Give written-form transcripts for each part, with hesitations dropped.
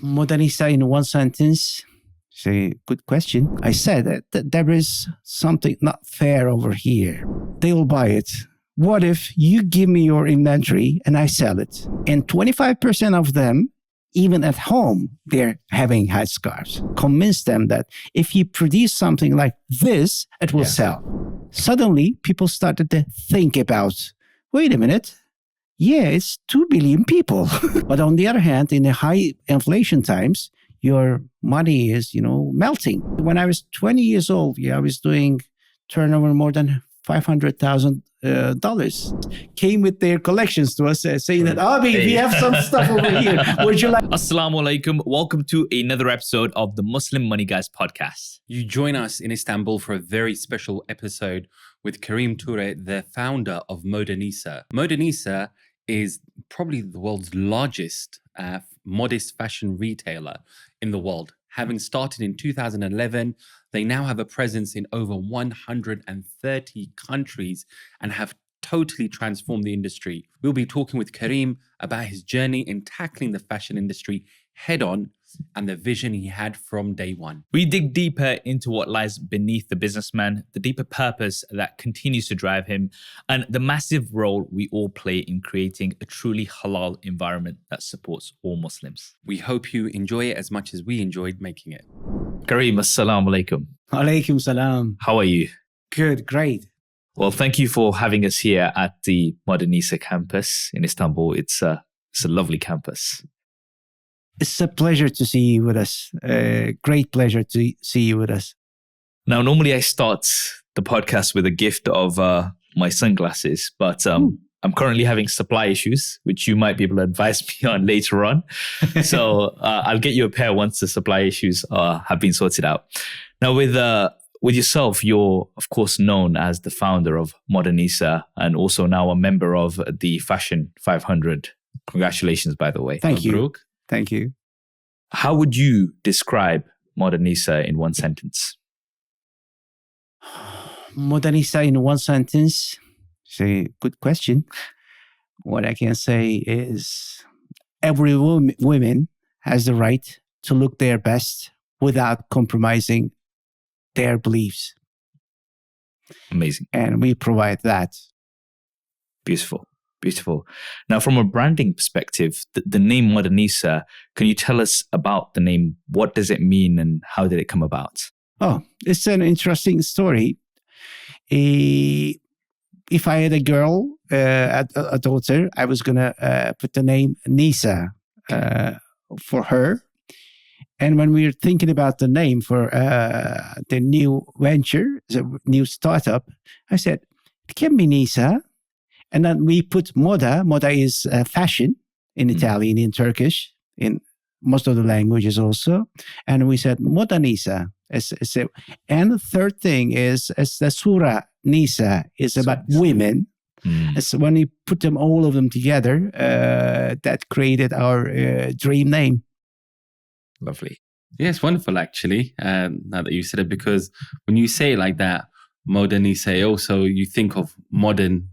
Modanisa in one sentence. It's a good question. I said that there is something not fair over here. They will buy it. What if you give me your inventory and I sell it? And 25% of them, even at home, they're having headscarves. Convince them that if you produce something like this, it will sell. Suddenly, people started to think about, wait a minute, yeah, it's 2 billion people. But on the other hand, in the high inflation times, your money is, melting. When I was 20 years old, I was doing turnover more than $500,000. Came with their collections to us saying that, Abi, we have some stuff over here. Would you like? Assalamu alaikum. Welcome to another episode of the Muslim Money Guys podcast. You join us in Istanbul for a very special episode with Kerim Ture, the founder of Modanisa. Modanisa is probably the world's largest modest fashion retailer in the world. Having started in 2011, they now have a presence in over 130 countries and have totally transformed the industry. We'll be talking with Kerim about his journey in tackling the fashion industry head on and the vision he had from day one. We dig deeper into what lies beneath the businessman, the deeper purpose that continues to drive him, and the massive role we all play in creating a truly halal environment that supports all Muslims. We hope you enjoy it as much as we enjoyed making it. Kareem, assalamu alaikum. Alaikum salam. How are you? Good, great. Well, thank you for having us here at the Modanisa campus in Istanbul. It's a lovely campus. It's a pleasure to see you with us. Great pleasure to see you with us. Now, normally I start the podcast with a gift of my sunglasses, but I'm currently having supply issues, which you might be able to advise me on later on. So I'll get you a pair once the supply issues have been sorted out. Now, with yourself, you're of course known as the founder of Modanisa and also now a member of the Fashion 500. Congratulations, by the way. Thank you. Thank you. How would you describe Modanisa in one sentence? Modanisa in one sentence. It's a good question. What I can say is every woman has the right to look their best without compromising their beliefs. Amazing. And we provide that. Beautiful. Beautiful. Now, from a branding perspective, the name Modanisa, can you tell us about the name? What does it mean and how did it come about? Oh, it's an interesting story. If I had a girl, a daughter, I was going to put the name Nisa for her. And when we were thinking about the name for the new venture, the new startup, I said, it can be Nisa. And then we put moda. Moda is fashion in Italian, in Turkish, in most of the languages also. And we said Modanisa. And the third thing is the Surah Nisa is about women. So when we put them, all of them together, that created our dream name. Lovely. Yeah, it's wonderful actually, now that you said it, because when you say it like that, Modanisa, also you think of modern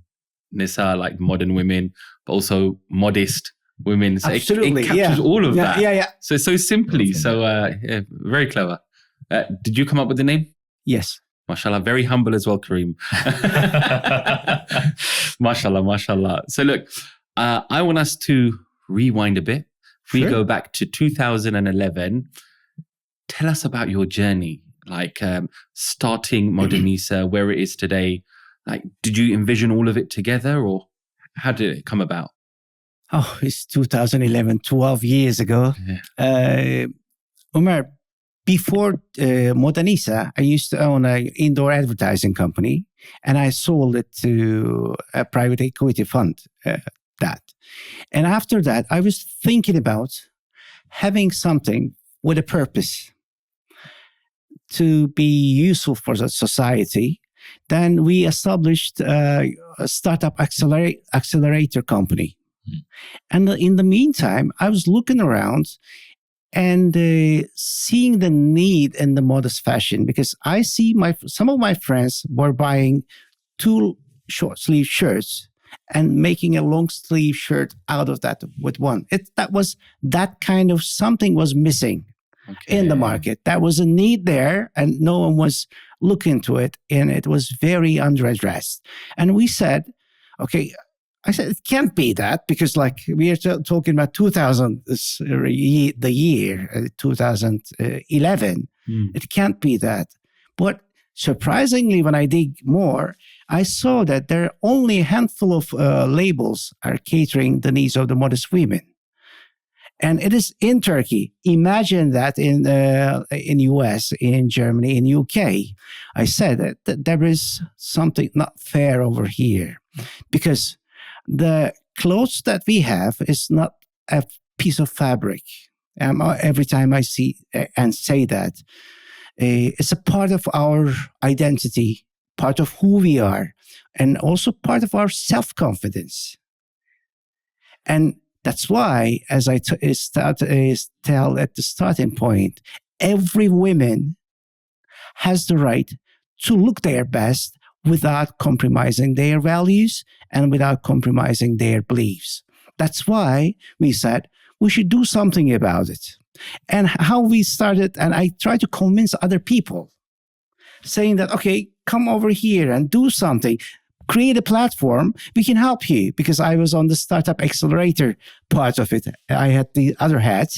Nisa, like modern women, but also modest women. So absolutely, it captures all of that. Yeah. So simply. So very clever. Did you come up with the name? Yes. MashaAllah, very humble as well, Kareem. MashaAllah. So look, I want us to rewind a bit. We go back to 2011. Tell us about your journey, like starting Modanisa, where it is today. Like, did you envision all of it together or how did it come about? Oh, it's 2011, 12 years ago. Yeah. Umer, before Modanisa, I used to own an indoor advertising company and I sold it to a private equity fund, And after that, I was thinking about having something with a purpose to be useful for the society. Then we established a startup accelerator company. And in the meantime, I was looking around and seeing the need in the modest fashion because I see some of my friends were buying 2 short sleeve shirts and making a long sleeve shirt out of that with one. That was that kind of something was missing in the market. That was a need there, and no one was looking to it, and it was very underaddressed. And we said, okay, I said, it can't be that, because like we are talking about 2000, the year 2011. It can't be that. But surprisingly, when I dig more, I saw that there are only a handful of labels are catering the needs of the modest women. And it is in Turkey. Imagine that in US, in Germany, in UK. I said that there is something not fair over here, because the clothes that we have is not a piece of fabric. Every time I see and say that, it's a part of our identity, part of who we are, and also part of our self-confidence. And that's why, as I tell at the starting point, every woman has the right to look their best without compromising their values and without compromising their beliefs. That's why we said we should do something about it. And how we started, and I tried to convince other people, saying that, okay, come over here and do something. Create a platform, we can help you, because I was on the startup accelerator part of it. I had the other hat.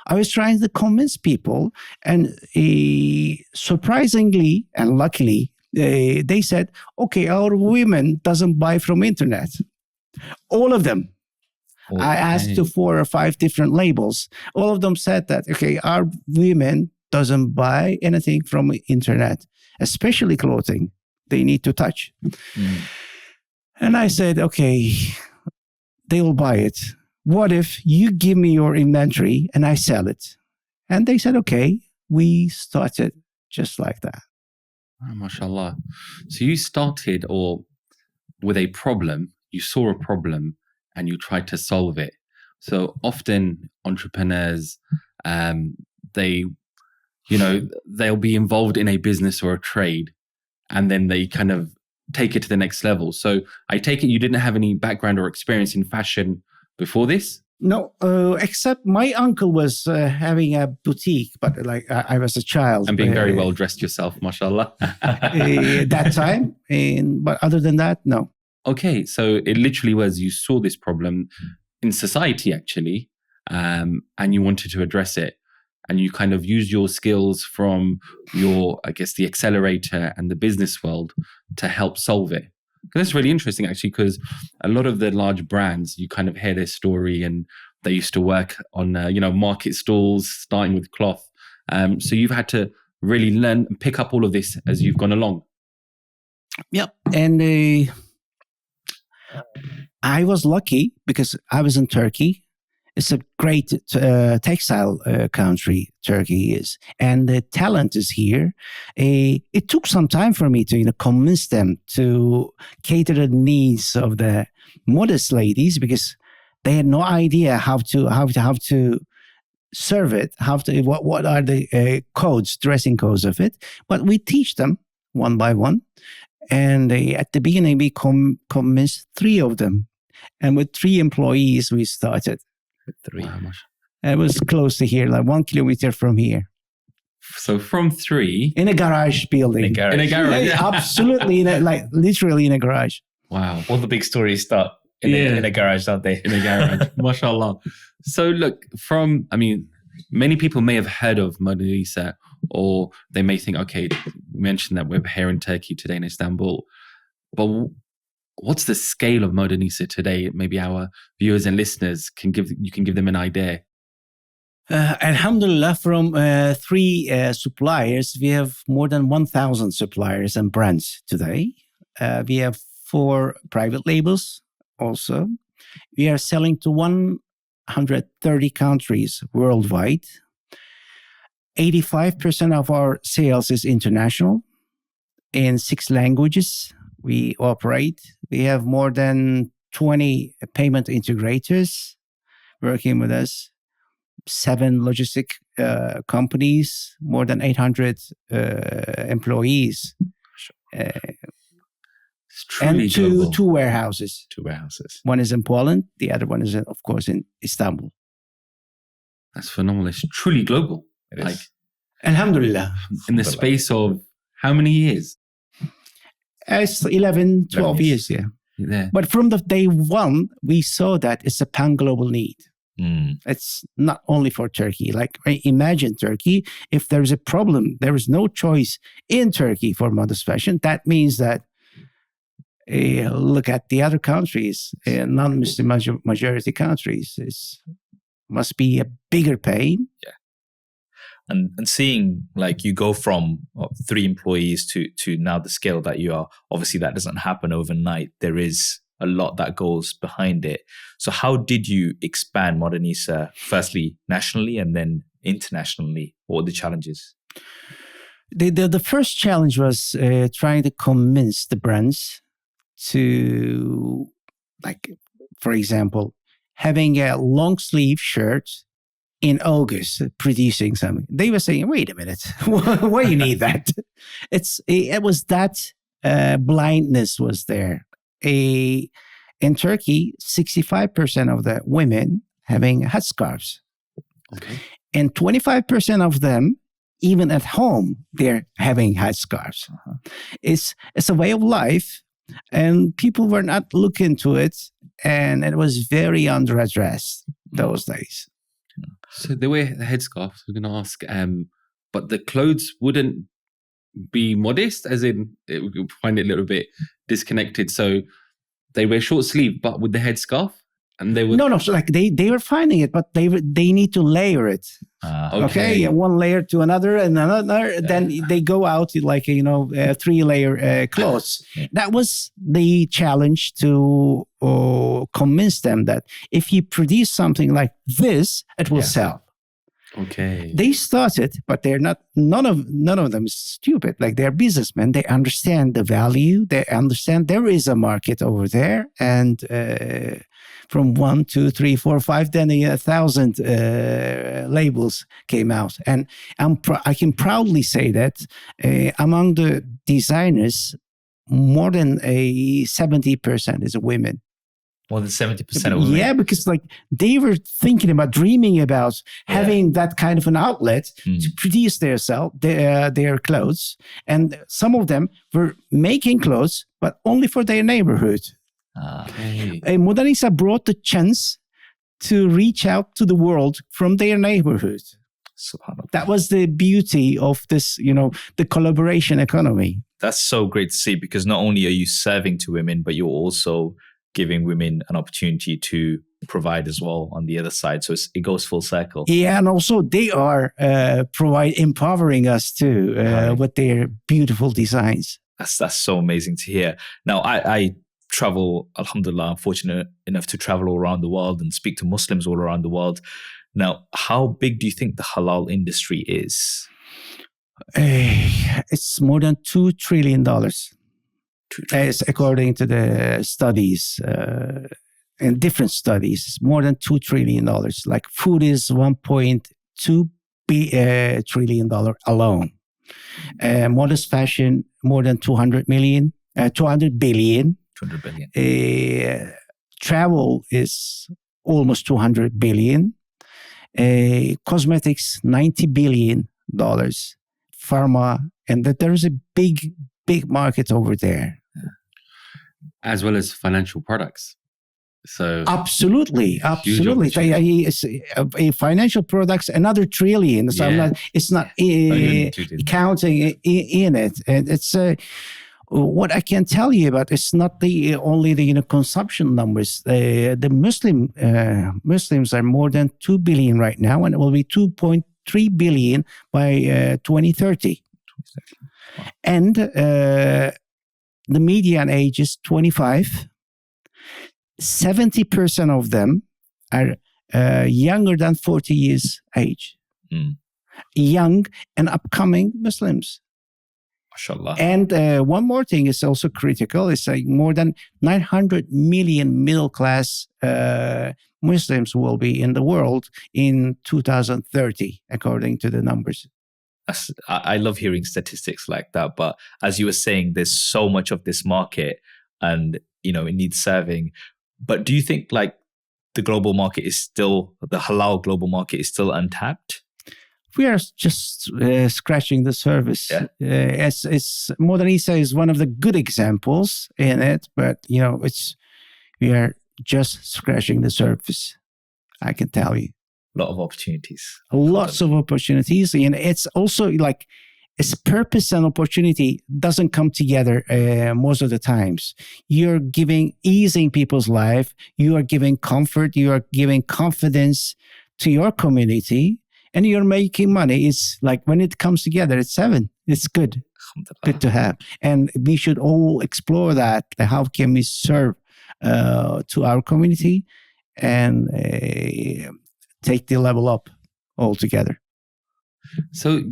I was trying to convince people, and surprisingly and luckily, they said, okay, our women doesn't buy from internet. All of them. Okay. I asked to 4 or 5 different labels. All of them said that, okay, our women doesn't buy anything from internet, especially clothing. They need to touch. And I said, okay, they will buy it. What if you give me your inventory and I sell it? And they said, okay. We started just like that. Oh, mashallah. So you started with a problem, you saw a problem and you tried to solve it. So often entrepreneurs, they'll be involved in a business or a trade, and then they kind of take it to the next level. So I take it you didn't have any background or experience in fashion before this? No, except my uncle was having a boutique, but like I was a child. And being very well dressed yourself, mashallah. That time. But other than that, no. Okay, so it literally was you saw this problem in society, actually, and you wanted to address it. And you kind of used your skills from your, I guess, the accelerator and the business world to help solve it. That's really interesting, actually, because a lot of the large brands, you kind of hear their story, and they used to work on, market stalls, starting with cloth. So you've had to really learn and pick up all of this as you've gone along. Yep. And I was lucky because I was in Turkey. It's a great textile country, Turkey is. And the talent is here. It took some time for me to convince them to cater the needs of the modest ladies, because they had no idea how to serve it, what are the dressing codes of it. But we teach them one by one. And at the beginning, we convinced 3 of them. And with 3 employees, we started. 3. Wow. It was close to here, like 1 kilometer from here. So from 3 in a garage building. In a garage. Yeah, absolutely, literally in a garage. Wow. All the big stories start in a garage, don't they? In a garage. Mashallah. So look, many people may have heard of Modanisa, or they may think, okay, we mentioned that we're here in Turkey today in Istanbul, but what's the scale of Modanisa today? Maybe our viewers and listeners can give them an idea. Alhamdulillah, from 3 suppliers, we have more than 1,000 suppliers and brands today. We have 4 private labels also. We are selling to 130 countries worldwide. 85% of our sales is international. In 6 languages we operate. We have more than 20 payment integrators working with us, 7 logistic companies, more than 800 employees. It's truly and global. two warehouses. 2 warehouses. One is in Poland. The other one is, of course, in Istanbul. That's phenomenal. It's truly global. It is. Like Alhamdulillah. in the space of how many years? It's 11, 12 years, yeah. There. But from the day one, we saw that it's a pan-global need. It's not only for Turkey. Like, imagine Turkey, if there's a problem, there is no choice in Turkey for modest fashion. That means that look at the other countries, non-Muslim majority countries. It must be a bigger pain. Yeah. And seeing like you go from 3 employees to now the scale that you are, obviously that doesn't happen overnight. There is a lot that goes behind it. So how did you expand Modanisa, firstly nationally and then internationally? What were the challenges? The first challenge was trying to convince the brands to, like, for example, having a long sleeve shirt in August, producing something. They were saying, wait a minute, why you need that? It was that blindness was there. In Turkey, 65% of the women having headscarves. Okay. And 25% of them, even at home, they're having headscarves. It's a way of life, and people were not looking to it, and it was very underaddressed those days. So they wear the headscarves. We're going to ask, but the clothes wouldn't be modest, as in we could find it a little bit disconnected. So they wear short sleeve, but with the headscarf, and they would No. So like they were finding it, but they need to layer it. Okay, one layer to another and another. Then they go out like 3-layer clothes. That was the challenge to convince them that if you produce something like this, it will sell. Okay. They started, but they're not. None of them is stupid. Like, they're businessmen. They understand the value. They understand there is a market over there, and from 1, 2, 3, 4, 5, then 1,000 labels came out, and I can proudly say that among the designers, more than 70% is women. More than 70% of women. Yeah, because like they were thinking about, dreaming about having that kind of an outlet to produce their clothes. And some of them were making clothes, but only for their neighborhood. Okay. Modanisa brought the chance to reach out to the world from their neighborhood. SubhanAllah. That was the beauty of this, the collaboration economy. That's so great to see, because not only are you serving to women, but you're also giving women an opportunity to provide as well on the other side. So it goes full circle. Yeah, and also they are empowering us too with their beautiful designs. That's so amazing to hear. Now, I travel, alhamdulillah, I'm fortunate enough to travel all around the world and speak to Muslims all around the world. Now, how big do you think the halal industry is? It's more than $2 trillion. As according to the studies and different studies, more than $2 trillion. Like, food is $1.2 trillion alone. Modest fashion, more than 200 billion. 200 billion. Travel is almost 200 billion. Cosmetics, $90 billion. Pharma, and that there's a big market over there. As well as financial products. So absolutely. Financial products, another trillion. So it's not counting in it. And it's what I can tell you about. It's not only the consumption numbers. The Muslims are more than 2 billion right now, and it will be 2.3 billion by 2030. Wow. And the median age is 25. 70% of them are younger than 40 years age. Young and upcoming Muslims. MashaAllah. And one more thing is also critical. It's like more than 900 million middle-class Muslims will be in the world in 2030, according to the numbers. I love hearing statistics like that. But as you were saying, there's so much of this market and, it needs serving. But do you think like the halal global market is still untapped? We are just scratching the surface. Yeah. Modanisa is one of the good examples in it, but we are just scratching the surface. I can tell you. A lot of opportunities. Lots of opportunities. And it's also like its purpose and opportunity doesn't come together most of the times. You're easing people's life. You are giving comfort. You are giving confidence to your community. And you're making money. It's like when it comes together, it's seven. It's good. Good to have. And we should all explore that. How can we serve to our community and take the level up altogether? So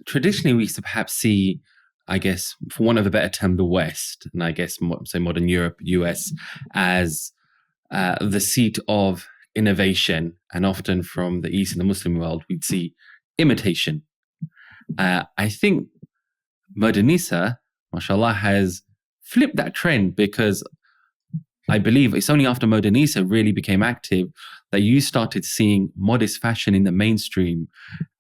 traditionally, we used to perhaps see, I guess, for want of a better term, the West, and I guess, say modern Europe, US, as the seat of innovation, and often from the East and the Muslim world, we'd see imitation. I think Modanisa, mashallah, has flipped that trend, because I believe it's only after Modanisa really became active that you started seeing modest fashion in the mainstream.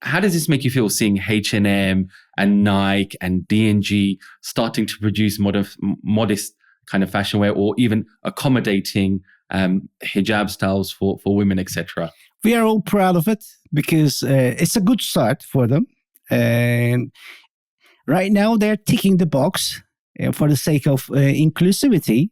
How does this make you feel, seeing H&M and Nike and D&G starting to produce modest kind of fashion wear, or even accommodating hijab styles for women, etc.? We are all proud of it, because it's a good start for them. And right now they're ticking the box for the sake of inclusivity.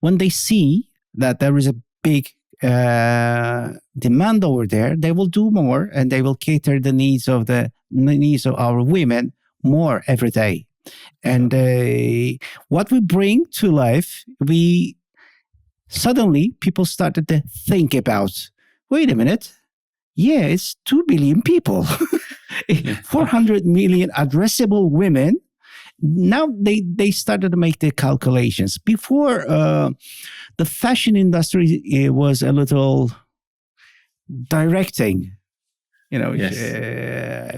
When they see that there is a big demand over there, they will do more, and they will cater the needs of our women more every day. And what we bring to life, suddenly people started to think about, wait a minute, yeah, it's 2 billion people, 400 million addressable women. Now they started to make their calculations. Before, the fashion industry was a little directing,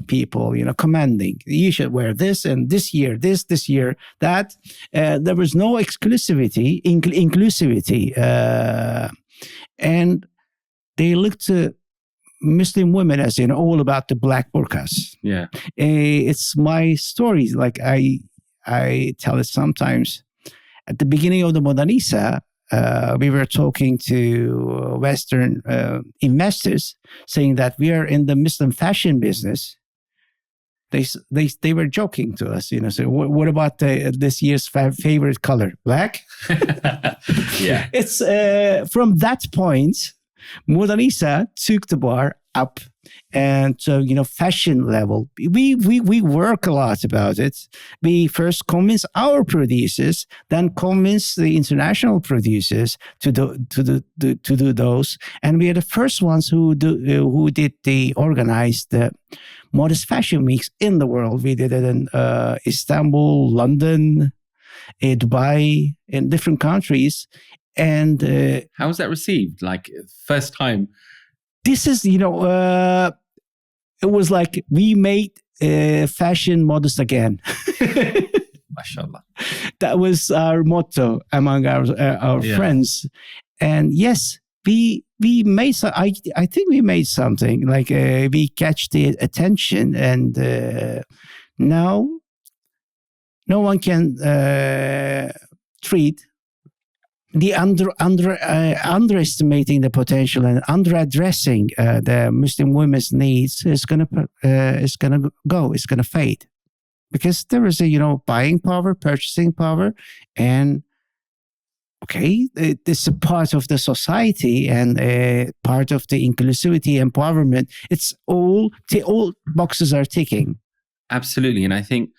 people, commanding. You should wear this, and this year this year that. There was no inclusivity, and they looked to Muslim women as all about the black burqas. Yeah, it's my story. Like I tell it sometimes. At the beginning of the Modanisa, we were talking to Western investors, saying that we are in the Muslim fashion business. They were joking to us, So what about this year's favorite color, black? Yeah, it's from that point, Modanisa took the bar up, and so fashion level. We work a lot about it. We first convince our producers, then convince the international producers to do those. And we are the first ones who organized the modest fashion weeks in the world. We did it in Istanbul, London, Dubai, in different countries. And how was that received? Like, first time? This is, it was like we made fashion modest again. Mashallah. That was our motto among our friends. And yes, we made I think we made something, like we catch the attention, and now no one can treat the underestimating the potential and under-addressing the Muslim women's needs is gonna fade, because there is a buying power, purchasing power, and it's a part of the society and part of the inclusivity, empowerment. It's all boxes are ticking. Absolutely, and I think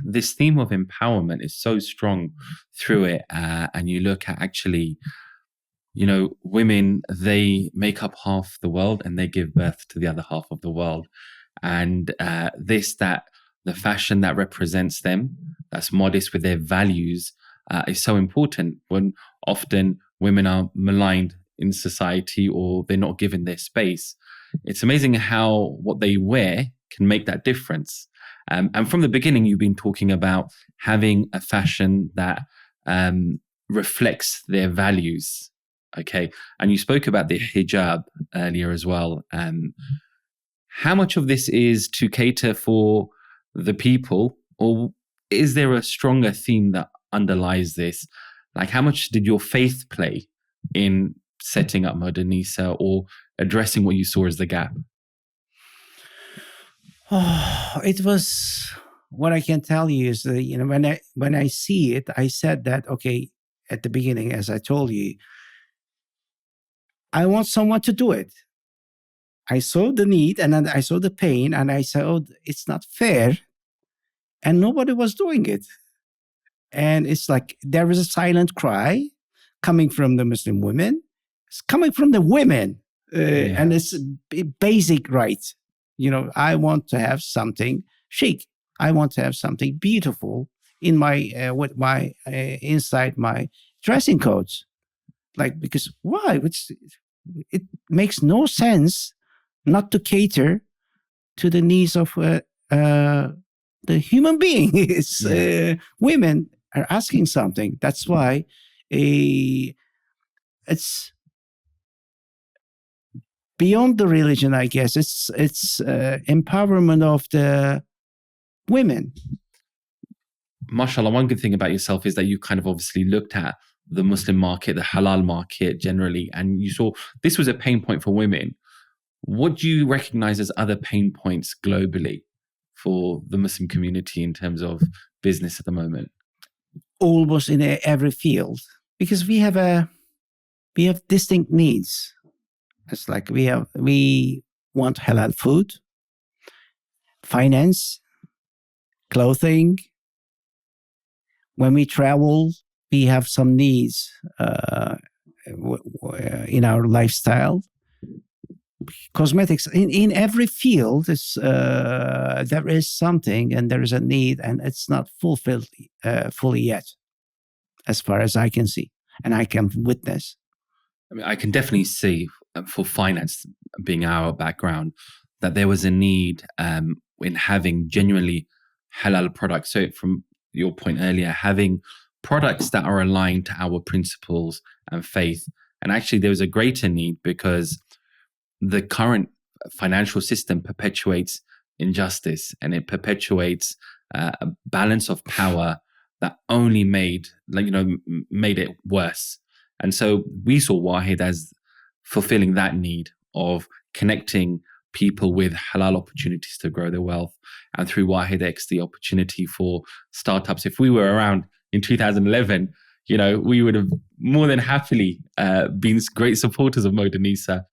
this theme of empowerment is so strong through it, and you look at actually, women, they make up half the world and they give birth to the other half of the world, and the fashion that represents them, that's modest with their values, is so important, when often women are maligned in society or they're not given their space. It's amazing how what they wear can make that difference. And from the beginning, you've been talking about having a fashion that reflects their values. Okay. And you spoke about the hijab earlier as well. How much of this is to cater for the people, or is there a stronger theme that underlies this? Like, how much did your faith play in setting up Modanisa or addressing what you saw as the gap? Oh, it was, what I can tell you is that, when I see it, I said that, okay, at the beginning, as I told you, I want someone to do it. I saw the need and then I saw the pain and I said, oh, it's not fair. And nobody was doing it. And it's like there was a silent cry coming from the Muslim women. It's coming from the women. And it's a basic right. I want to have something chic. I want to have something beautiful in my, with my, inside my dressing coats. Like, because why? It makes no sense not to cater to the needs of the human being. Women are asking something. That's why it's beyond the religion, I guess. It's empowerment of the women. MashaAllah, one good thing about yourself is that you kind of obviously looked at the Muslim market, the halal market generally, and you saw this was a pain point for women. What do you recognize as other pain points globally for the Muslim community in terms of business at the moment? Almost in every field, because we have distinct needs. It's like we want halal food, finance, clothing. When we travel, we have some needs in our lifestyle. Cosmetics, in every field, there is something and there is a need, and it's not fulfilled fully yet, as far as I can see and I can witness. I mean, I can definitely see for finance being our background that there was a need in having genuinely halal products. So from your point earlier, having products that are aligned to our principles and faith. And actually there was a greater need because the current financial system perpetuates injustice and it perpetuates a balance of power that only made it worse. And so we saw Wahed as fulfilling that need of connecting people with halal opportunities to grow their wealth. And through Wahed X, the opportunity for startups. If we were around in 2011, we would have more than happily been great supporters of Modanisa.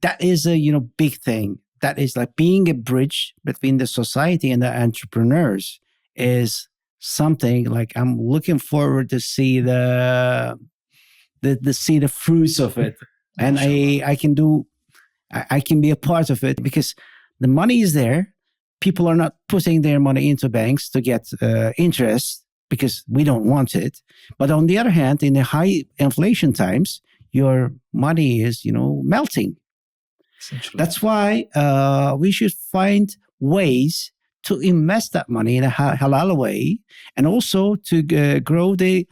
That is a big thing. That is like being a bridge between the society and the entrepreneurs is something like I'm looking forward to see the fruits of it. And I can be a part of it because the money is there. People are not putting their money into banks to get interest because we don't want it. But on the other hand, in the high inflation times, your money is, melting. That's why we should find ways to invest that money in a halal way, and also to grow the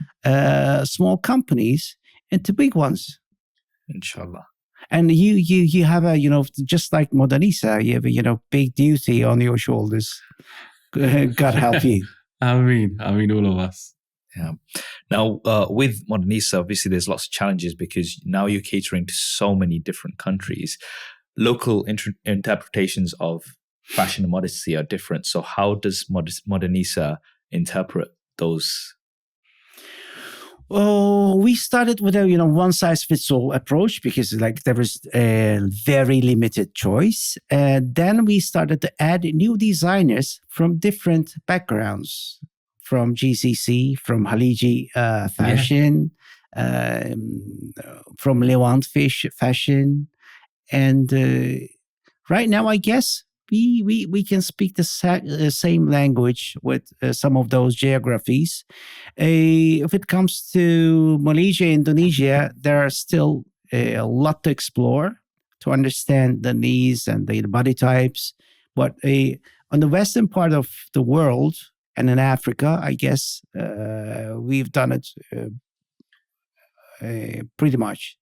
small companies into big ones. Inshallah. And you have just like Modanisa, you have a big duty on your shoulders. God help you. I mean, all of us. Yeah. Now, with Modanisa, obviously, there's lots of challenges because now you're catering to so many different countries. Local interpretations of fashion and modesty are different. So how does Modanisa interpret those? Oh, we started with a one size fits all approach because there was a very limited choice. Then we started to add new designers from different backgrounds, from GCC, from Khaliji fashion, from Levant fashion, and right now I guess we can speak the same language with some of those geographies. If it comes to Malaysia, Indonesia, there are still a lot to explore to understand the needs and the body types. But on the western part of the world, And in Africa, I guess we've done it pretty much.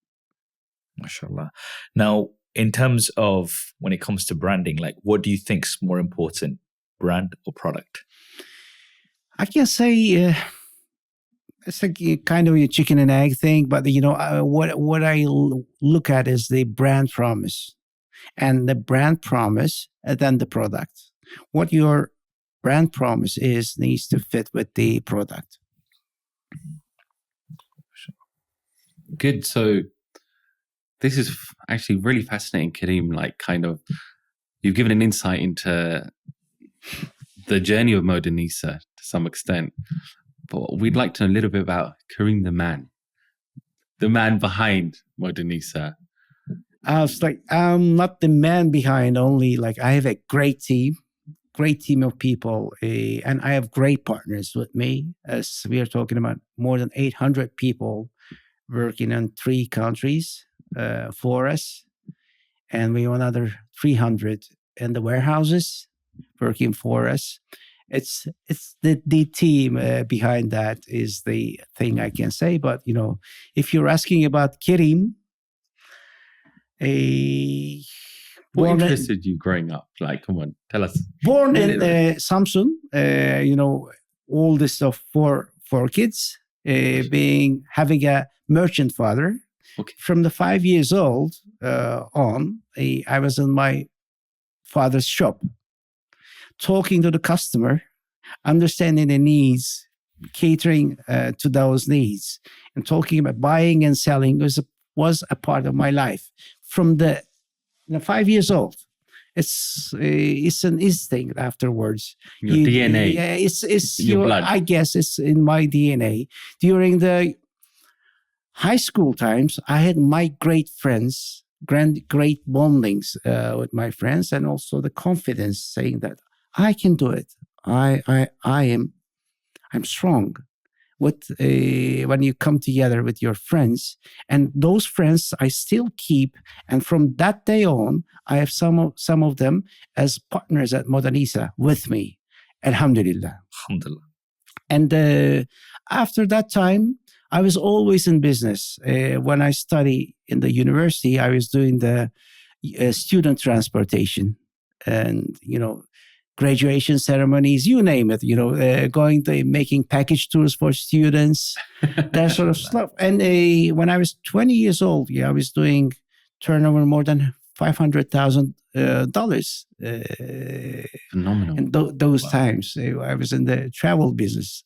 MashaAllah. Now, in terms of when it comes to branding, like what do you think's more important, brand or product? I can say it's like kind of a chicken and egg thing, but what I look at is the brand promise, and the brand promise, and then the product. What your brand promise is needs to fit with the product. Good. So this is actually really fascinating, Kerim. Like, kind of, you've given an insight into the journey of Modanisa to some extent. But we'd like to know a little bit about Kerim, the man behind Modanisa. I was like, I'm not the man behind only. Like, I have a great team of people, and I have great partners with me. As we are talking about more than 800 people working in 3 countries for us, and we have another 300 in the warehouses working for us. It's the team behind that is the thing I can say. But if you're asking about Kerim, what interested you growing up? Like, come on, tell us. Born in Samsun, oldest of four kids, having a merchant father. Okay. From the 5 years old on, I was in my father's shop, talking to the customer, understanding the needs, catering to those needs, and talking about buying and selling was a part of my life from the 5 years old. It's an instinct afterwards. Your DNA. Yeah, it's your blood. I guess it's in my DNA. During the high school times, I had my great friends, great bondings with my friends, and also the confidence saying that I can do it. I'm strong. When you come together with your friends, and those friends I still keep, and from that day on, I have some of them as partners at Modanisa with me. Alhamdulillah. Alhamdulillah. And after that time, I was always in business. When I studied in the university, I was doing the student transportation, and graduation ceremonies, you name it, going to making package tours for students, that sort of stuff. And when I was 20 years old, I was doing turnover more than $500,000. Phenomenal. And those times, I was in the travel business.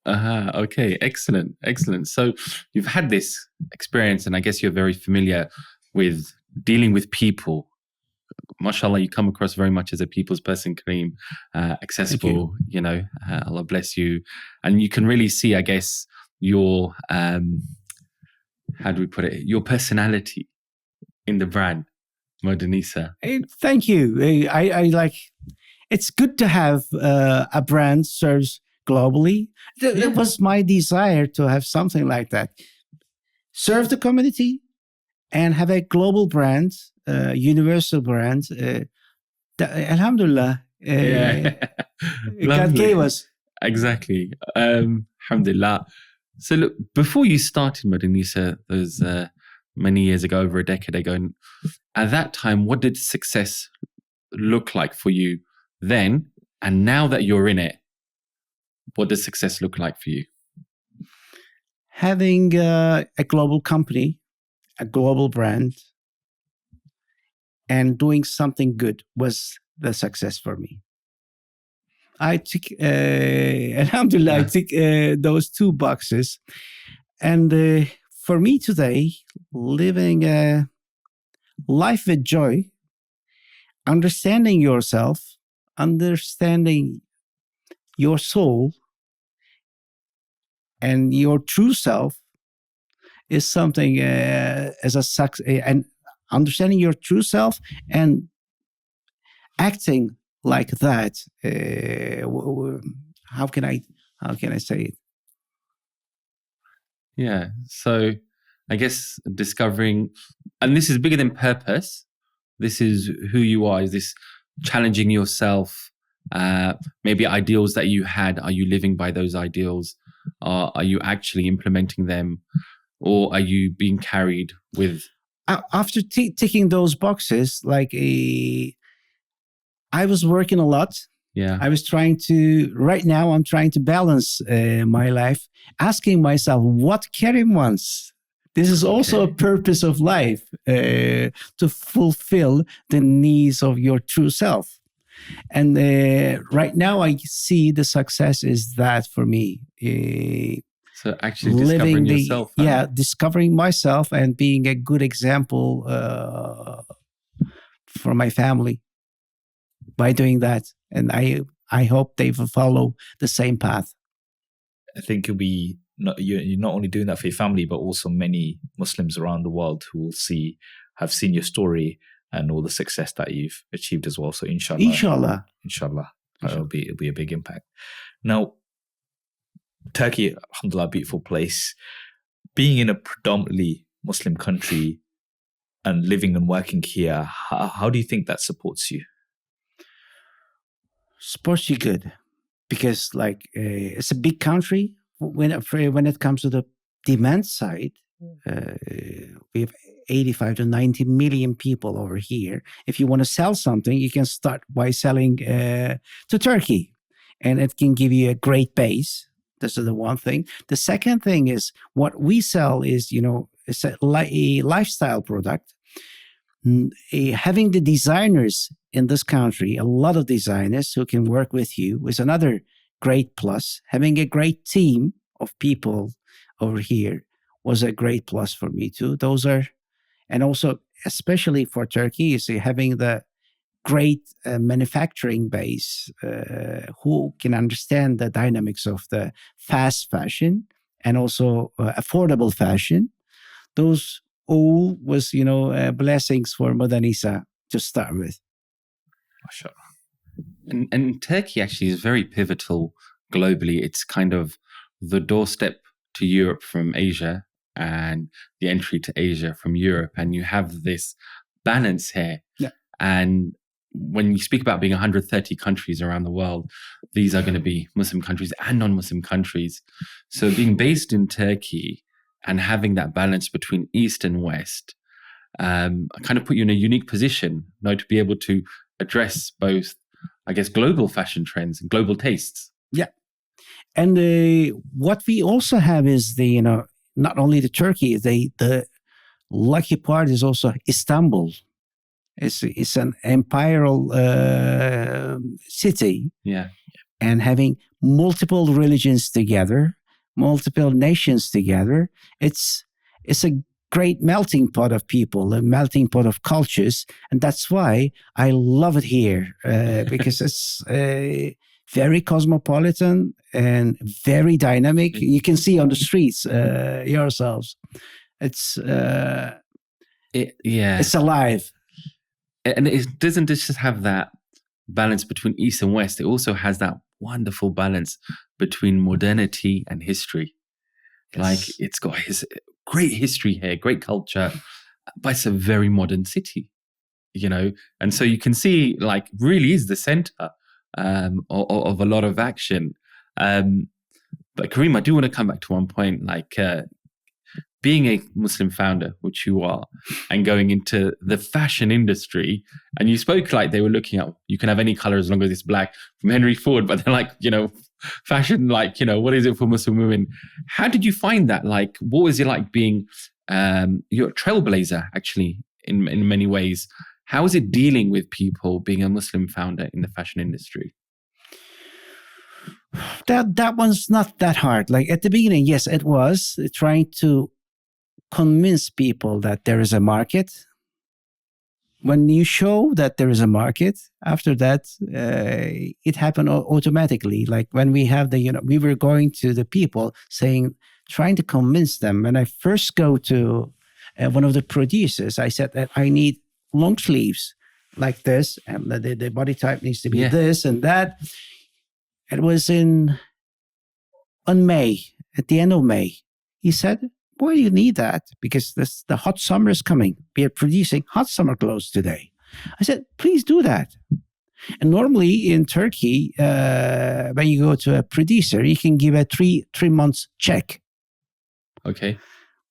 Okay, excellent. So you've had this experience, and I guess you're very familiar with dealing with people. MashaAllah, you come across very much as a people's person, Kerim, accessible, Allah bless you. And you can really see, I guess, your, how do we put it, your personality in the brand, Modanisa. Thank you. I like, it's good to have a brand serves globally. It was my desire to have something like that. Serve the community and have a global brand, universal brand. Alhamdulillah, God gave us. Exactly. Alhamdulillah. So look, before you started Modanisa, those many years ago, over a decade ago, at that time, what did success look like for you then? And now that you're in it, what does success look like for you? Having a global company, a global brand, and doing something good was the success for me. I took, alhamdulillah, I took those 2 boxes. And for me today, living a life with joy, understanding yourself, understanding your soul and your true self is something as a success, and understanding your true self and acting like that. How can I say it? Yeah. So I guess discovering, and this is bigger than purpose. This is who you are. Is this challenging yourself maybe ideals that you had, are you living by those ideals? Are you actually implementing them? Or are you being carried with? After ticking those boxes, I was working a lot. Yeah. I was right now I'm trying to balance my life, asking myself what Kerim wants. This is also a purpose of life, to fulfill the needs of your true self. And right now I see the success is that for me. So actually discovering yourself. Discovering myself and being a good example for my family by doing that. And I hope they will follow the same path. I think you're not only doing that for your family, but also many Muslims around the world who have seen your story and all the success that you've achieved as well. So inshallah, it'll be a big impact. Now, Turkey, alhamdulillah, beautiful place. Being in a predominantly Muslim country and living and working here, how do you think that supports you? Supports you good, because it's a big country. When it comes to the demand side, we have 85 to 90 million people over here. If you want to sell something, you can start by selling to Turkey, and it can give you a great base. This is the one thing. The second thing is what we sell is, it's a lifestyle product. Having the designers in this country, a lot of designers who can work with you, is another great plus. Having a great team of people over here was a great plus for me too. And also especially for Turkey, is having the great manufacturing base who can understand the dynamics of the fast fashion and also affordable fashion. Those all was, blessings for Modanisa to start with. MashaAllah. And Turkey actually is very pivotal globally. It's kind of the doorstep to Europe from Asia and the entry to Asia from Europe. And you have this balance here. Yeah. And when you speak about being 130 countries around the world, these are going to be Muslim countries and non-Muslim countries. So being based in Turkey and having that balance between East and West, kind of put you in a unique position, to be able to address both, I guess, global fashion trends and global tastes. Yeah. And what we also have is not only the Turkey, the lucky part is also Istanbul. It's an imperial city. Yeah. And having multiple religions together, multiple nations together, it's a great melting pot of people, a melting pot of cultures. And that's why I love it here, because it's very cosmopolitan and very dynamic. You can see on the streets yourselves. It's it's alive. And it doesn't just have that balance between East and West. It also has that wonderful balance between modernity and history. Yes. It's got great history here, great culture, but it's a very modern city, And so you can see, really is the center of a lot of action. But Kerim, I do want to come back to one point, being a Muslim founder, which you are, and going into the fashion industry, and you spoke like they were looking at, you can have any color as long as it's black, from Henry Ford, but they're fashion, what is it for Muslim women? How did you find that? What was it like being, you're a trailblazer, actually, in many ways. How is it dealing with people being a Muslim founder in the fashion industry? That one's not that hard. At the beginning, yes, it was trying to convince people that there is a market. When you show that there is a market, after that, it happened automatically. When we have we were going to the people trying to convince them. When I first go to one of the producers, I said that I need long sleeves like this, and the body type needs to be this and that. It was on May, at the end of May. He said, "Why do you need that? Because the hot summer is coming. We are producing hot summer clothes today." I said, "Please do that." And normally in Turkey, when you go to a producer, you can give a three months check. Okay.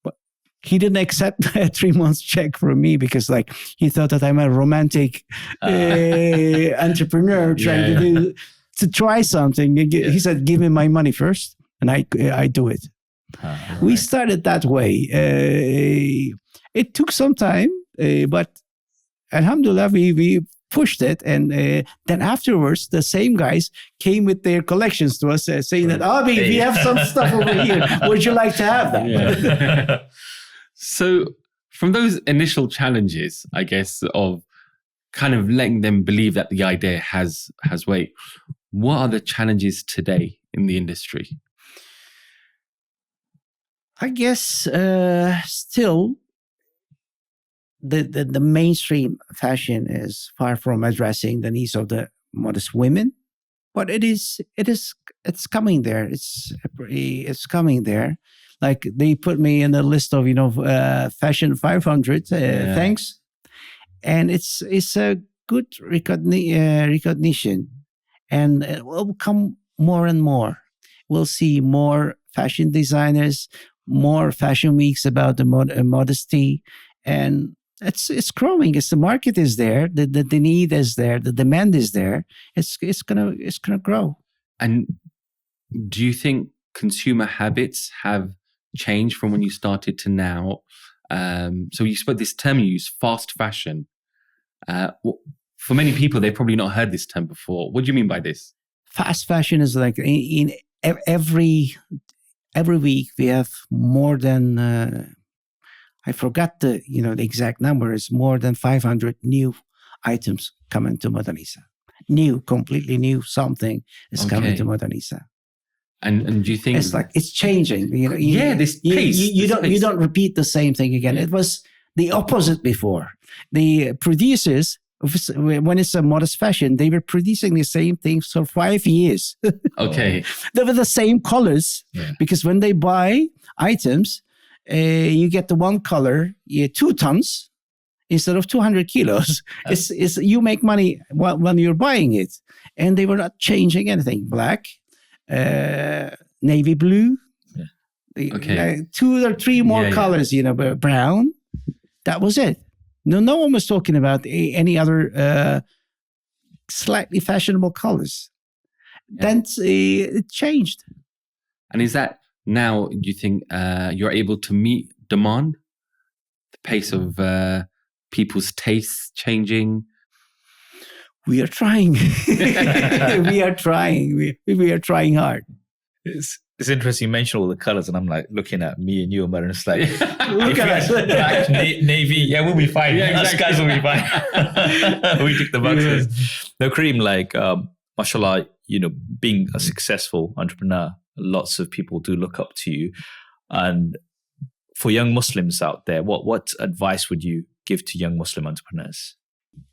But he didn't accept a 3 months check from me because like he thought that I'm a romantic entrepreneur trying to try something. He said, give me my money first and I do it. We started that way. It took some time, but alhamdulillah, we pushed it. And then afterwards, the same guys came with their collections to us saying that, we have some stuff over here. Would you like to have that? Yeah. So from those initial challenges, I guess, of kind of letting them believe that the idea has weight, what are the challenges today in the industry? I guess still the mainstream fashion is far from addressing the needs of the modest women, but it's coming there. It's coming there. Like they put me in the list of fashion 500. Thanks, and it's a good recognition, and it will come more and more. We'll see more fashion designers, more fashion weeks about the modesty, and it's growing. The market is there, the need is there, the demand is there. It's gonna grow. And do you think consumer habits have changed from when you started to now? So you spoke this term you use, fast fashion. For many people, they've probably not heard this term before. What do you mean by this? Fast fashion is like in every week we have more than I forgot the exact number. It's more than 500 new items coming to Modanisa. New, completely new something is coming to Modanisa. And do you think it's changing? This pace. You don't repeat the same thing again. It was the opposite before. The producers, when it's a modest fashion, they were producing the same things for 5 years. Okay. They were the same colors because when they buy items, you get the one color, 2 tons instead of 200 kilos. It's you make money when you're buying it, and they were not changing anything. Black, navy blue, 2 or 3 more colors. Brown. That was it. No one was talking about any other slightly fashionable colors. Then it changed. And is that now, do you think you're able to meet demand? The pace of people's tastes changing? We are trying. We are trying. We are trying hard. It's interesting you mention all the colors, and I'm like looking at me and you, and it's like, look at us. Black, navy, we'll be fine. Us guys will be fine. We tick the boxes. No, Kerim, mashallah, being a successful entrepreneur, lots of people do look up to you. And for young Muslims out there, what advice would you give to young Muslim entrepreneurs?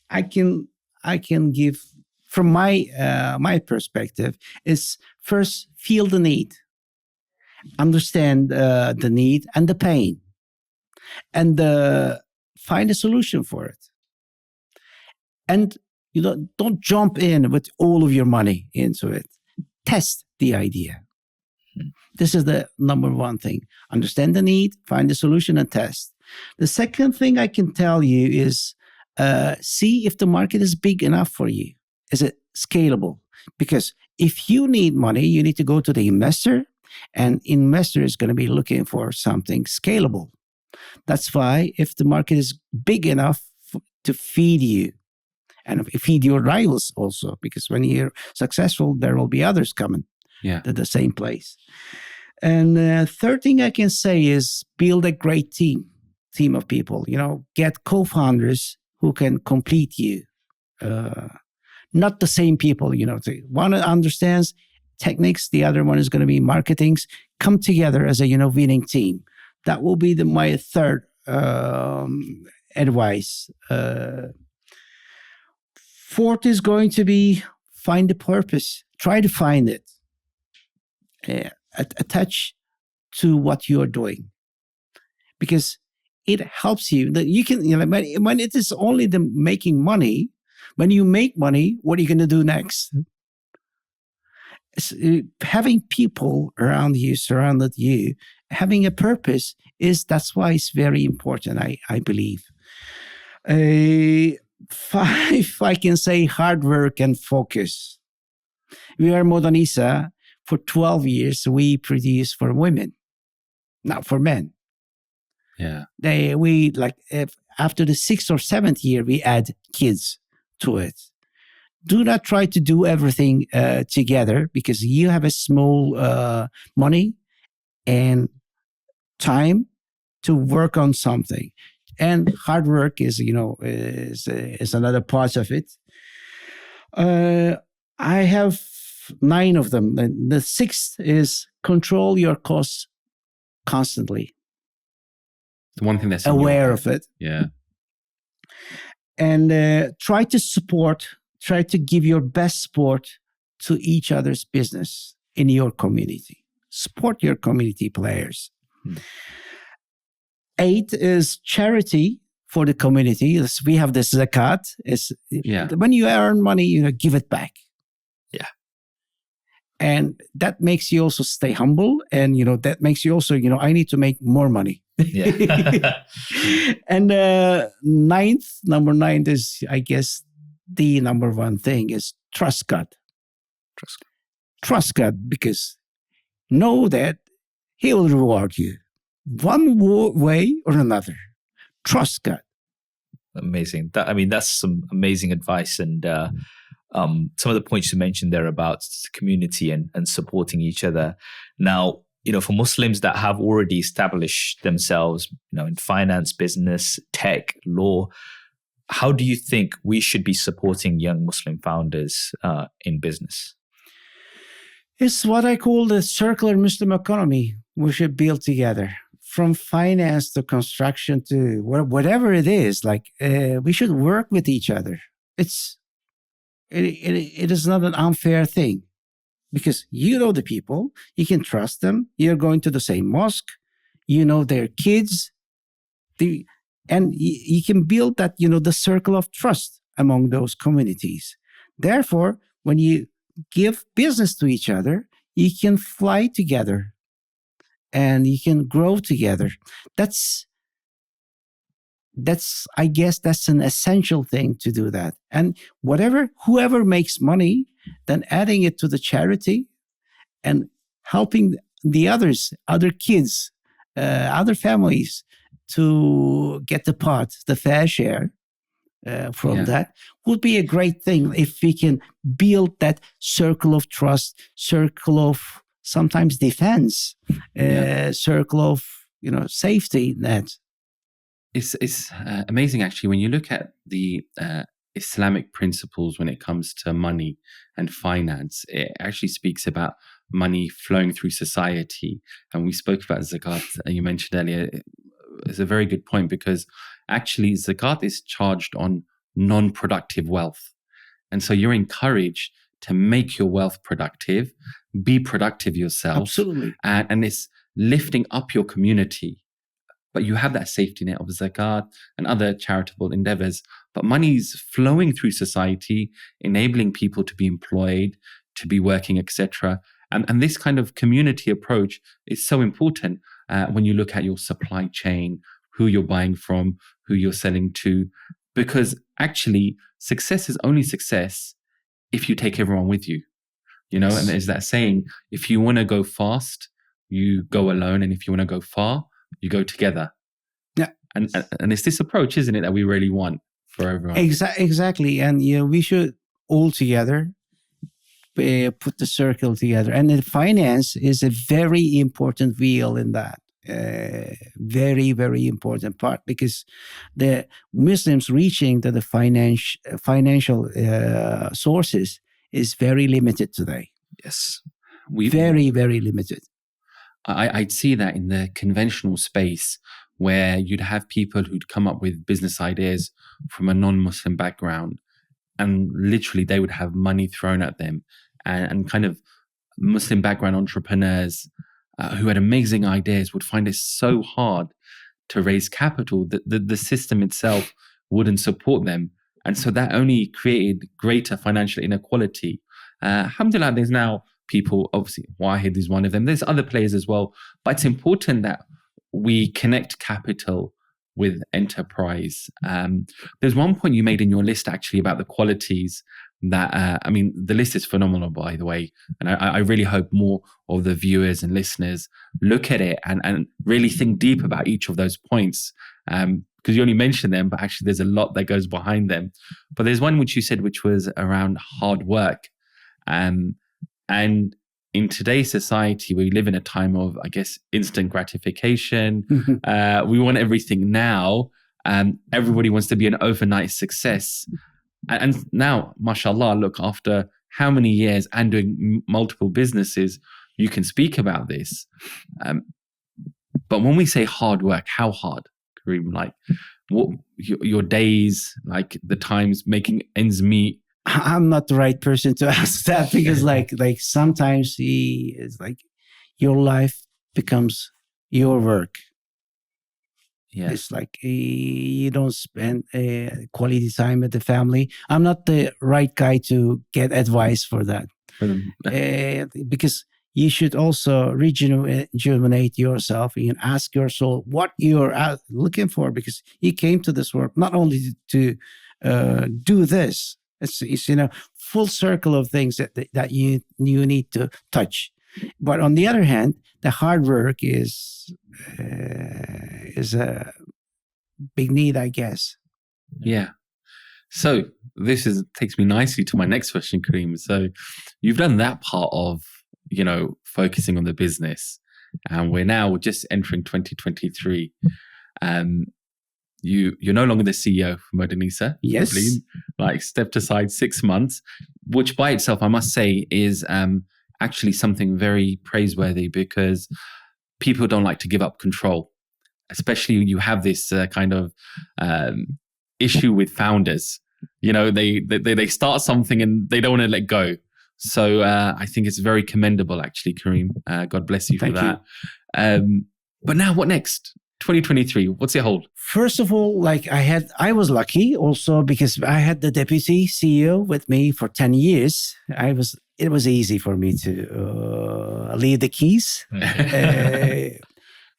I can give from my perspective is first feel the need, understand the need and the pain, and find a solution for it. And don't jump in with all of your money into it. Test the idea. This is the number one thing. Understand the need, find the solution, and test. The second thing I can tell you is see if the market is big enough for you. Is it scalable? Because if you need money, you need to go to the investor, and investor is going to be looking for something scalable. That's why if the market is big enough to feed you, and feed your rivals also, because when you're successful, there will be others coming to the same place. And third thing I can say is build a great team of people. Get co-founders who can complete you. Not the same people. One understands techniques, the other one is going to be marketings. Come together as a winning team. That will be my third advice. Fourth is going to be find the purpose. Try to find it. Attach to what you are doing, because it helps you. That you can, when it is only the making money, When you make money, what are you going to do next? Having people around you, surrounded you, having a purpose that's why it's very important, I believe. If I can say, hard work and focus. We are Modanisa. For 12 years, we produce for women, not for men. Yeah. After the 6th or 7th year, we add kids to it. Do not try to do everything together, because you have a small money and time to work on something. And hard work is another part of it. I have 9 of them. And the 6th is control your costs constantly. The one thing that's aware of it. Yeah. And try to give your best support to each other's business in your community. Support your community players. 8 is charity for the community. We have the zakat. When you earn money, give it back. Yeah. And that makes you also stay humble. And, that makes you also, I need to make more money. Yeah. And number 9 is, I guess, the number one thing is trust God. Trust God, because know that He will reward you one way or another. Trust God. Amazing. That's some amazing advice. And some of the points you mentioned there about community and supporting each other. Now, for Muslims that have already established themselves, in finance, business, tech, law, how do you think we should be supporting young Muslim founders in business? It's what I call the circular Muslim economy. We should build together, from finance to construction to whatever it is. We should work with each other. It is not an unfair thing, because the people, you can trust them. You're going to the same mosque, their kids, and you can build that, the circle of trust among those communities. Therefore, when you give business to each other, you can fly together and you can grow together. I guess that's an essential thing to do that. And whoever makes money, then adding it to the charity and helping the other kids, other families to get the fair share from that would be a great thing, if we can build that circle of trust, circle of sometimes defense, circle of, safety net. It's amazing, actually, when you look at the Islamic principles when it comes to money and finance. It actually speaks about money flowing through society. And we spoke about zakat, and you mentioned earlier. It's a very good point, because actually zakat is charged on non-productive wealth. And so you're encouraged to make your wealth productive, be productive yourself. Absolutely. And it's lifting up your community. But you have that safety net of zakat and other charitable endeavors. But money's flowing through society, enabling people to be employed, to be working, etc. And this kind of community approach is so important when you look at your supply chain, who you're buying from, who you're selling to. Because actually, success is only success if you take everyone with you. And there's that saying, if you want to go fast, you go alone. And if you want to go far, you go together. Yeah. And it's this approach, isn't it, that we really want for everyone? Exactly. And we should all together put the circle together. And the finance is a very important wheel in that. Very, very important part, because the Muslims reaching to the financial sources is very limited today. Yes. Very, very limited. I'd see that in the conventional space, where you'd have people who'd come up with business ideas from a non-Muslim background, and literally they would have money thrown at them, and kind of Muslim background entrepreneurs who had amazing ideas would find it so hard to raise capital that the system itself wouldn't support them. And so that only created greater financial inequality. Alhamdulillah, there's now people, obviously, Wahed is one of them. There's other players as well. But it's important that we connect capital with enterprise. There's one point you made in your list actually about the qualities that, the list is phenomenal, by the way. And I really hope more of the viewers and listeners look at it and really think deep about each of those points. Because you only mentioned them, but actually there's a lot that goes behind them. But there's one which you said, which was around hard work. And in today's society, we live in a time of, I guess, instant gratification. We want everything now. Everybody wants to be an overnight success. And now, mashallah, look, after how many years and doing multiple businesses, you can speak about this. But when we say hard work, how hard, Kerim? Like, what your days, like the times making ends meet? I'm not the right person to ask that, because like sometimes it's like your life becomes your work. Yeah. It's like you don't spend quality time with the family. I'm not the right guy to get advice for that. Because you should also rejuvenate yourself and ask your soul what you're looking for, because you came to this world not only to do this. It's full circle of things that you need to touch. But on the other hand, the hard work is a big need, I guess. Yeah. So this takes me nicely to my next question, Kerim. So you've done that part of, focusing on the business, and we're just entering 2023. You're no longer the CEO of Modanisa. Yes. Like stepped aside 6 months, which by itself, I must say, is actually something very praiseworthy, because people don't like to give up control. Especially you have this kind of issue with founders. They start something and they don't want to let go. So I think it's very commendable, actually, Kerim. God bless you for that. But now, what next? 2023, what's it hold? First of all, I was lucky also because I had the deputy CEO with me for 10 years. It was easy for me to leave the keys,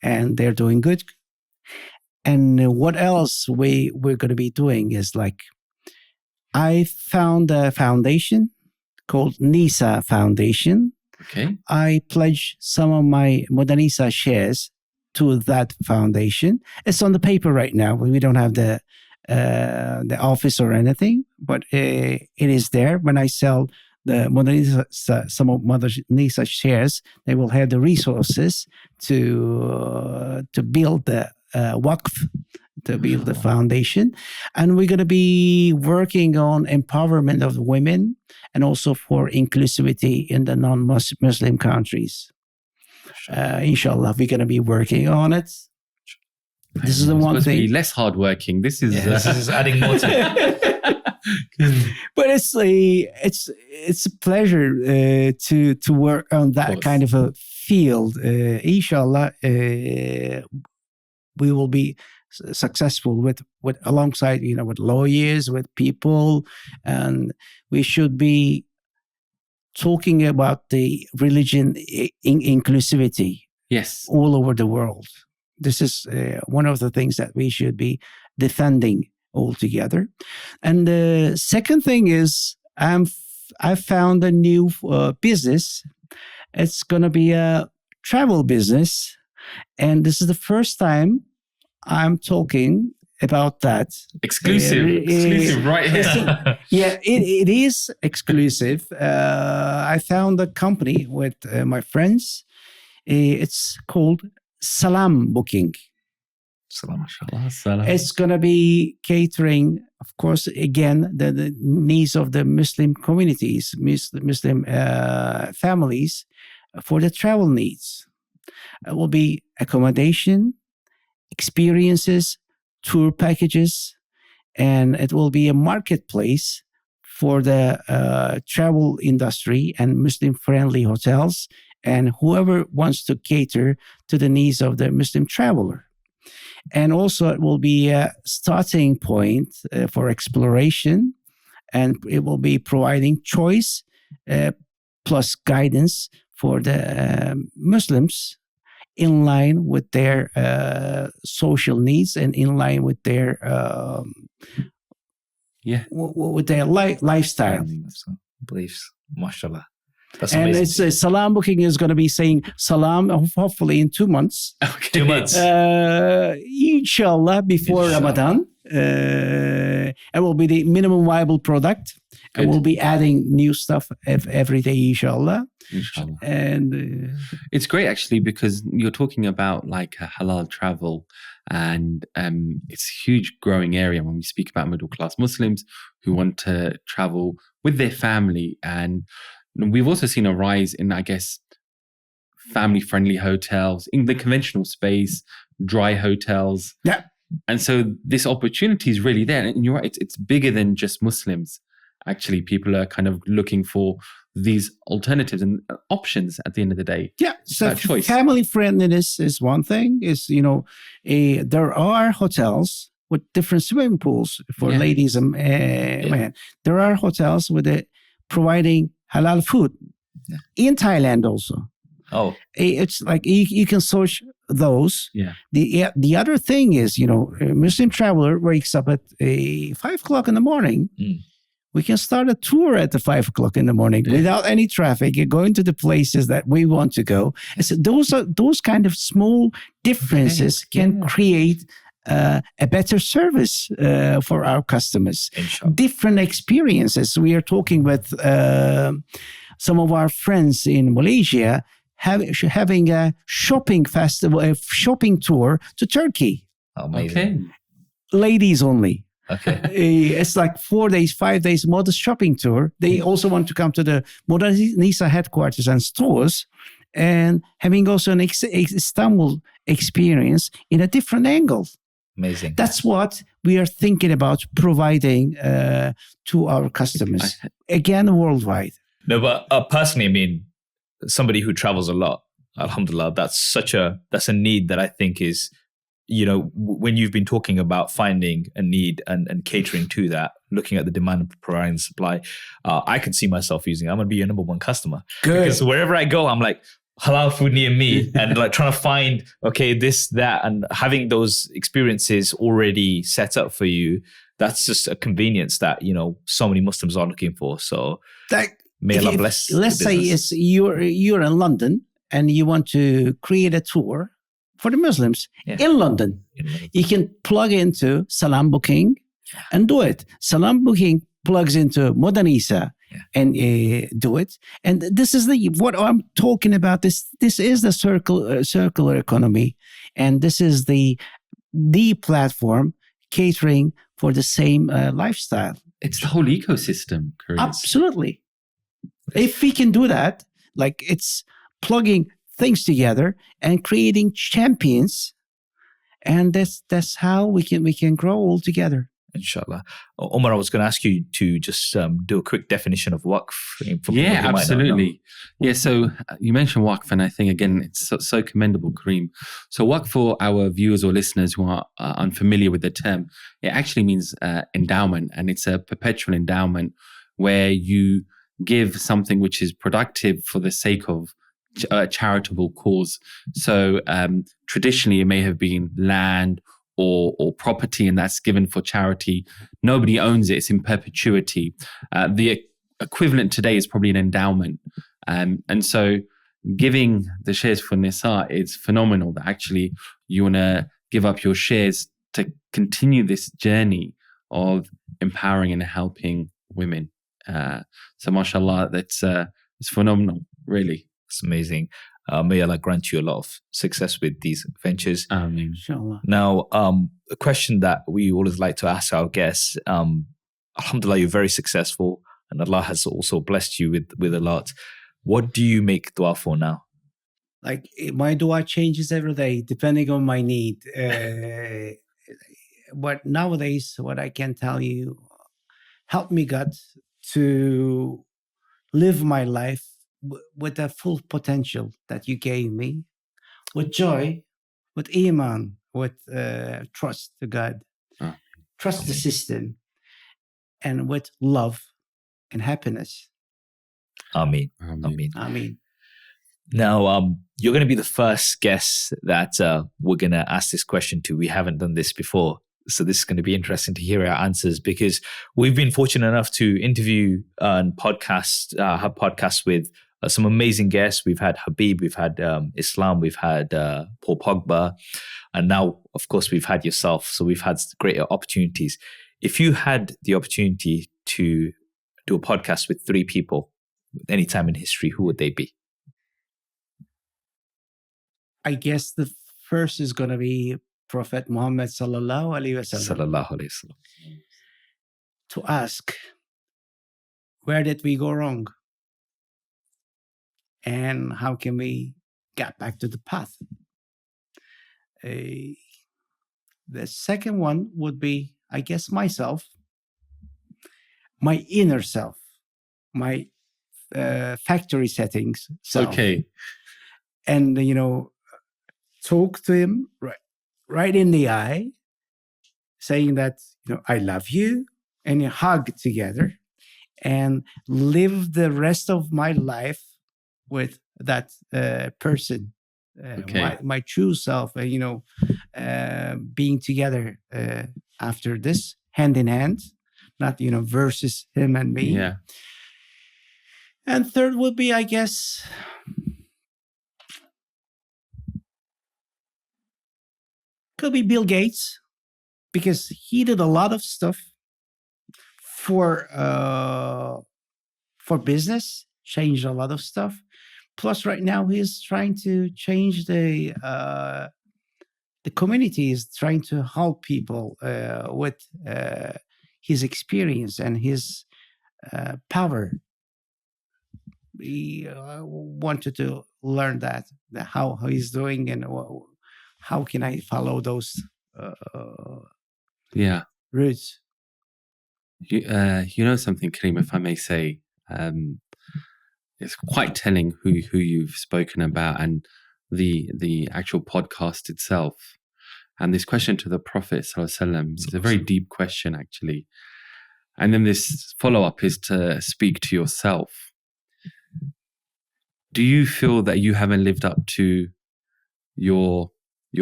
and they're doing good. And what else we're going to be doing is I found a foundation called NISA Foundation. Okay. I pledged some of my Modanisa shares to that foundation. It's on the paper right now. We don't have the office or anything, but it is there. When I sell the Modanisa, some of Modanisa shares, they will have the resources to build the Waqf, to build the foundation. And we're going to be working on empowerment of women and also for inclusivity in the non-Muslim countries. Inshallah, we're going to be working on it. This is the one thing. To be less hardworking. This is this is adding more to it. But it's a pleasure to work on that kind of a field. Inshallah, we will be successful with alongside with lawyers, with people, and we should be talking about the religion inclusivity. Yes, all over the world. This is one of the things that we should be defending altogether. And the second thing is I found a new business. It's going to be a travel business. And this is the first time I'm talking about that. Exclusive right here. Yeah, it is exclusive. I found a company with my friends. It's called Salam Booking. Salam, mashallah, salam. It's going to be catering, of course, again, the needs of the Muslim communities, Muslim families for the travel needs. It will be accommodation, experiences, tour packages, and it will be a marketplace for the travel industry and Muslim-friendly hotels and whoever wants to cater to the needs of the Muslim traveler. And also it will be a starting point for exploration, and it will be providing choice plus guidance for the Muslims in line with their social needs and in line with their with their lifestyle. Beliefs. MashaAllah. That's and amazing. it's Salam Booking is going to be saying Salam hopefully in 2 months. Okay. 2 months. Inshallah, before Ramadan. It will be the minimum viable product. Good. And we'll be adding new stuff every day, inshallah. Inshallah. And it's great actually, because you're talking about like a halal travel, and it's a huge growing area when we speak about middle class Muslims who want to travel with their family. And we've also seen a rise in, I guess, family friendly hotels in the conventional space, dry hotels. Yeah. And so this opportunity is really there. And you're right, it's bigger than just Muslims. Actually, people are kind of looking for these alternatives and options at the end of the day. yeah, so about choice. family friendliness is one thing. Is there are hotels with different swimming pools for ladies and men. There are hotels with providing halal food in Thailand also. Oh, It's like you can search those. Yeah. The other thing is, a Muslim traveler wakes up at 5 o'clock in the morning. We can start a tour at the 5 o'clock in the morning without any traffic. You're going to the places that we want to go. And so those kind of small differences can create a better service for our customers. inshallah. Different experiences. We are talking with some of our friends in Malaysia having a shopping festival, a shopping tour to Turkey. Amazing. Okay. Ladies only. Okay. It's like 4 days, 5 days modest shopping tour. They also want to come to the Modanisa headquarters and stores, and having also an Istanbul experience in a different angle. Amazing. That's what we are thinking about providing to our customers, again, worldwide. No, but personally, I mean, somebody who travels a lot, alhamdulillah, that's a need that I think is, when you've been talking about finding a need and catering to that, looking at the demand and providing the supply, I can see myself I'm going to be your number one customer. Good. Because wherever I go, I'm like, halal food near me, and like trying to find, this, that, and having those experiences already set up for you. That's just a convenience that, so many Muslims are looking for. So may Allah bless. Let's say you're in London and you want to create a tour for the Muslims in London. You can plug into Salam Booking and do it. Salam Booking plugs into Modanisa and do it. And this is what I'm talking about. This is the circular economy, and this is the platform catering for the same lifestyle. It's the whole ecosystem, Kerim. Absolutely. If we can do that, like it's plugging things together and creating champions, and that's how we can grow all together. Inshallah. Umar, I was going to ask you to just do a quick definition of Waqf. Yeah, absolutely. Yeah, so you mentioned Waqf, and I think, again, it's so commendable, Kerim. So Waqf, for our viewers or listeners who are unfamiliar with the term, it actually means endowment, and it's a perpetual endowment where you give something which is productive for the sake of a charitable cause. So traditionally, it may have been land or property, and that's given for charity. Nobody owns it. It's in perpetuity. The equivalent today is probably an endowment. And so giving the shares for Nisa is phenomenal, that actually you want to give up your shares to continue this journey of empowering and helping women. So mashallah, it's phenomenal, really. It's amazing. May Allah grant you a lot of success with these ventures. Inshallah. Now, a question that we always like to ask our guests, alhamdulillah, you're very successful and Allah has also blessed you with a lot. What do you make dua for now? Like my dua changes every day depending on my need. But nowadays, what I can tell you, help me God to live my life with the full potential that you gave me, with joy, with iman, with trust to God, Ah, trust the system, and with love and happiness. Ameen. Ameen. Ameen. I mean, Now, you're going to be the first guest that we're going to ask this question to. We haven't done this before. So this is going to be interesting to hear our answers, because we've been fortunate enough to interview and have podcasts with some amazing guests. We've had Habib, we've had Islam, we've had Paul Pogba, and now, of course, we've had yourself. So we've had great opportunities. If you had the opportunity to do a podcast with 3 people any time in history, who would they be? I guess the first is going to be Prophet Muhammad sallallahu alaihi wasallam, Sallallahu Alaihi Wasallam. to ask, where did we go wrong? And how can we get back to the path? The second one would be, I guess, myself, my inner self, my factory settings self. Okay. And, talk to him right in the eye, saying that, I love you, and you hug together and live the rest of my life with that person, Okay. my true self, being together after this, hand in hand, not, versus him and me. Yeah. And third would be, I guess, could be Bill Gates, because he did a lot of stuff for business, changed a lot of stuff. Plus, right now he's trying to change the community. Is trying to help people with his experience and his power. We wanted to learn that how he's doing, and how can I follow those Yeah. routes. You know something, Kerim, if I may say, it's quite telling who you've spoken about, and the actual podcast itself. And this question to the Prophet ﷺ is a very deep question, actually. And then this follow-up is to speak to yourself. Do you feel that you haven't lived up to your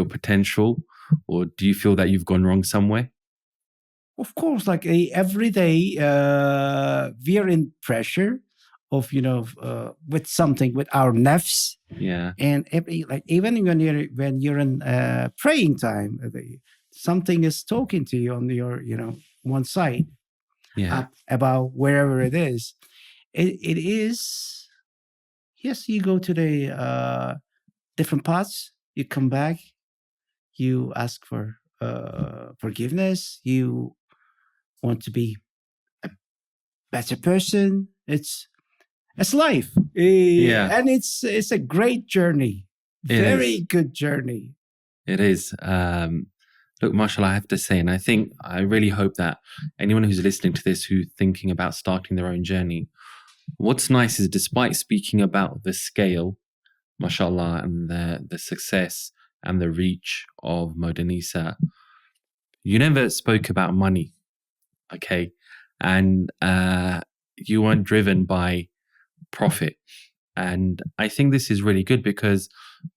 potential, or do you feel that you've gone wrong somewhere? Of course, like every day, we are in pressure of with something, with our nafs, Yeah. and even when you're in praying time, something is talking to you on your one side, Yeah. about wherever it is. It is, yes, you go to the different paths, you come back, you ask for forgiveness, you want to be a better person. It's life. Yeah. And it's a great journey. It Very is. good journey. It is. Look, mashallah, I have to say, and I really hope that anyone who's listening to this, who's thinking about starting their own journey, what's nice is, despite speaking about the scale, mashallah, and the success and the reach of Modanisa, you never spoke about money, okay? And you weren't driven by profit. And I think this is really good, because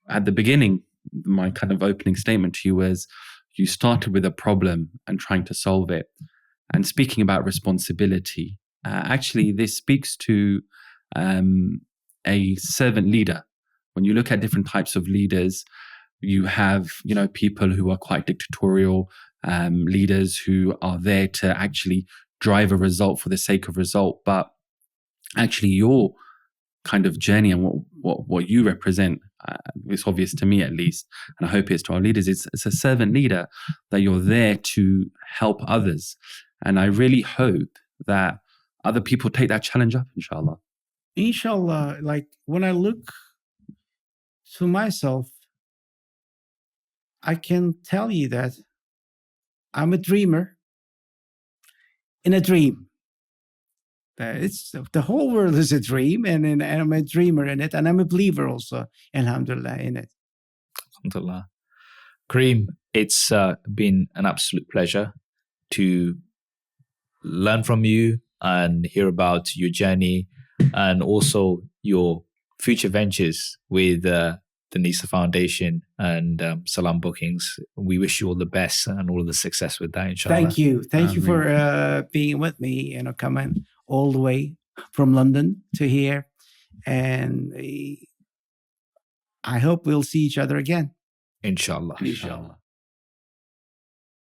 at the beginning, my kind of opening statement to you was, you started with a problem and trying to solve it. And speaking about responsibility, actually, this speaks to a servant leader. When you look at different types of leaders, you have, people who are quite dictatorial, leaders who are there to actually drive a result for the sake of result. But actually, your kind of journey and what you represent, it's obvious to me at least, and I hope it's to our leaders, it's a servant leader, that you're there to help others. And I really hope that other people take that challenge up, inshallah. Inshallah, like when I look to myself, I can tell you that I'm a dreamer in a dream. It's the whole world is a dream, and I'm a dreamer in it, and I'm a believer also, alhamdulillah, in it. Alhamdulillah. Kareem, it's been an absolute pleasure to learn from you and hear about your journey and also your future ventures with the Nisa Foundation and Salam Bookings. We wish you all the best and all of the success with that, inshallah. Thank you. Thank you for being with me, coming all the way from London to here. And I hope we'll see each other again. Inshallah. Inshallah.